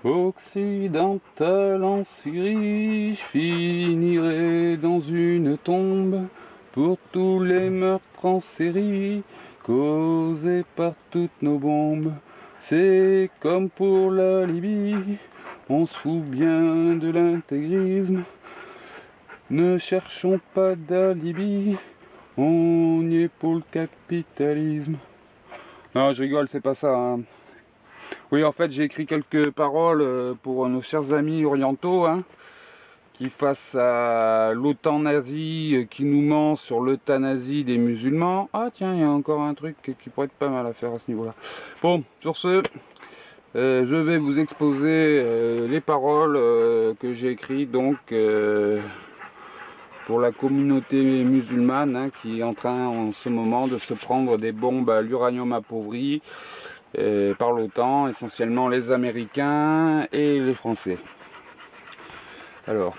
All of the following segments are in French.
Occidental en Syrie, je finirai dans une tombe pour tous les meurtres en série causés par toutes nos bombes. C'est comme pour la Libye, on se fout bien de l'intégrisme. Ne cherchons pas d'alibi, on y est pour le capitalisme. Non, je rigole, c'est pas ça, hein. Oui, en fait, j'ai écrit quelques paroles pour nos chers amis orientaux, hein, qui face à l'OTAN-nazie qui nous ment sur l'euthanasie des musulmans. Ah tiens, il y a encore un truc qui pourrait être pas mal à faire à ce niveau-là. Bon, sur ce, je vais vous exposer les paroles que j'ai écrites donc pour la communauté musulmane, hein, qui est en train en ce moment de se prendre des bombes à l'uranium appauvri par l'OTAN, essentiellement les Américains et les Français. Alors,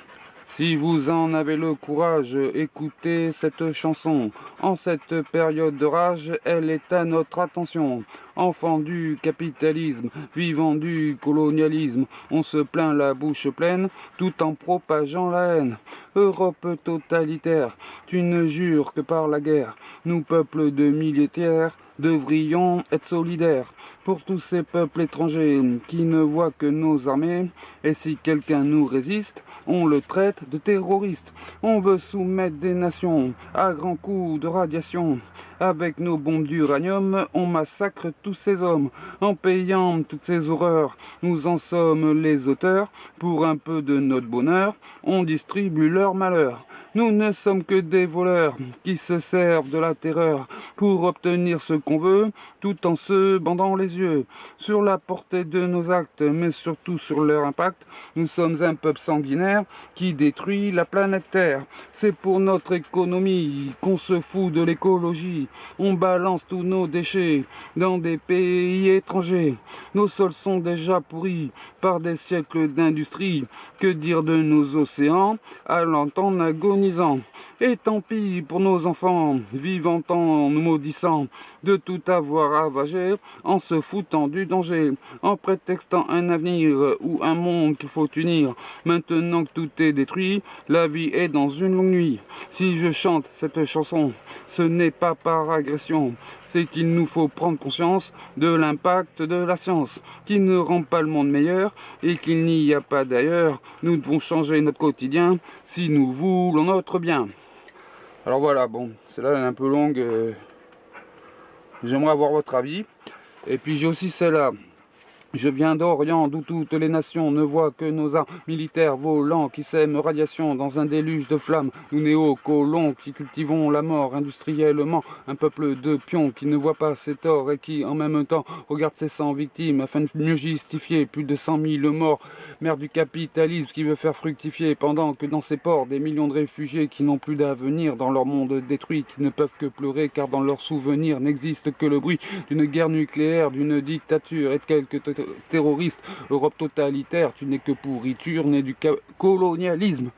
si vous en avez le courage, écoutez cette chanson. En cette période de rage, elle est à notre attention. Enfants du capitalisme, vivant du colonialisme, on se plaint la bouche pleine, tout en propageant la haine. Europe totalitaire, tu ne jures que par la guerre. Nous, peuples de militaires, devrions être solidaires pour tous ces peuples étrangers qui ne voient que nos armées. Et si quelqu'un nous résiste, on le traite de terroriste. On veut soumettre des nations à grands coups de radiation. Avec nos bombes d'uranium, on massacre tous ces hommes. En payant toutes ces horreurs, nous en sommes les auteurs. Pour un peu de notre bonheur, on distribue leur malheur. Nous ne sommes que des voleurs qui se servent de la terreur pour obtenir ce qu'on veut, tout en se bandant les yeux. Sur la portée de nos actes, mais surtout sur leur impact, nous sommes un peuple sanguinaire qui détruit la planète Terre. C'est pour notre économie qu'on se fout de l'écologie. On balance tous nos déchets dans des pays étrangers. Nos sols sont déjà pourris par des siècles d'industrie. Que dire de nos océans, allant en agonisant? Et tant pis pour nos enfants, vivant en nous maudissant, de tout avoir ravagé, en se foutant du danger, en prétextant un avenir ou un monde qu'il faut unir. Maintenant que tout est détruit, la vie est dans une longue nuit. Si je chante cette chanson, ce n'est pas par agression, c'est qu'il nous faut prendre conscience de l'impact de la science, qui ne rend pas le monde meilleur et qu'il n'y a pas d'ailleurs. Nous devons changer notre quotidien si nous voulons notre bien. Alors voilà, bon, celle-là elle est un peu longue, j'aimerais avoir votre avis. Et puis j'ai aussi celle-là. Je viens d'Orient, d'où toutes les nations ne voient que nos armes militaires volants qui sèment radiation dans un déluge de flammes. Nous néo-colons qui cultivons la mort industriellement, un peuple de pions qui ne voit pas ses torts et qui en même temps regarde ses 100 victimes afin de mieux justifier plus de 100 000 morts. Mère du capitalisme qui veut faire fructifier pendant que dans ses ports des millions de réfugiés qui n'ont plus d'avenir dans leur monde détruit, qui ne peuvent que pleurer car dans leurs souvenirs n'existe que le bruit d'une guerre nucléaire, d'une dictature et de quelques terroriste. Europe totalitaire, tu n'es que pourriture, née du colonialisme.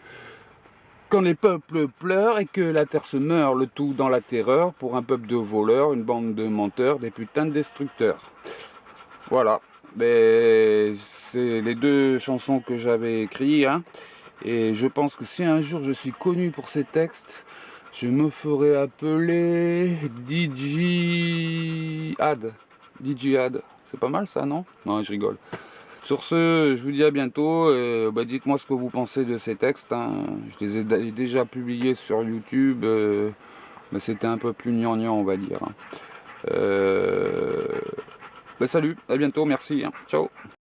Quand les peuples pleurent et que la terre se meurt, le tout dans la terreur, pour un peuple de voleurs, une bande de menteurs, des putains de destructeurs. Voilà, c'est les deux chansons que j'avais écrites, hein. Et je pense que si un jour je suis connu pour ces textes, je me ferai appeler DJ Ad. DJ Ad. C'est pas mal ça, non? Non, je rigole. Sur ce, je vous dis à bientôt. Dites-moi ce que vous pensez de ces textes, hein. Je les ai déjà publiés sur YouTube, mais c'était un peu plus gnangnan, on va dire, hein. Salut, à bientôt, merci, hein. Ciao.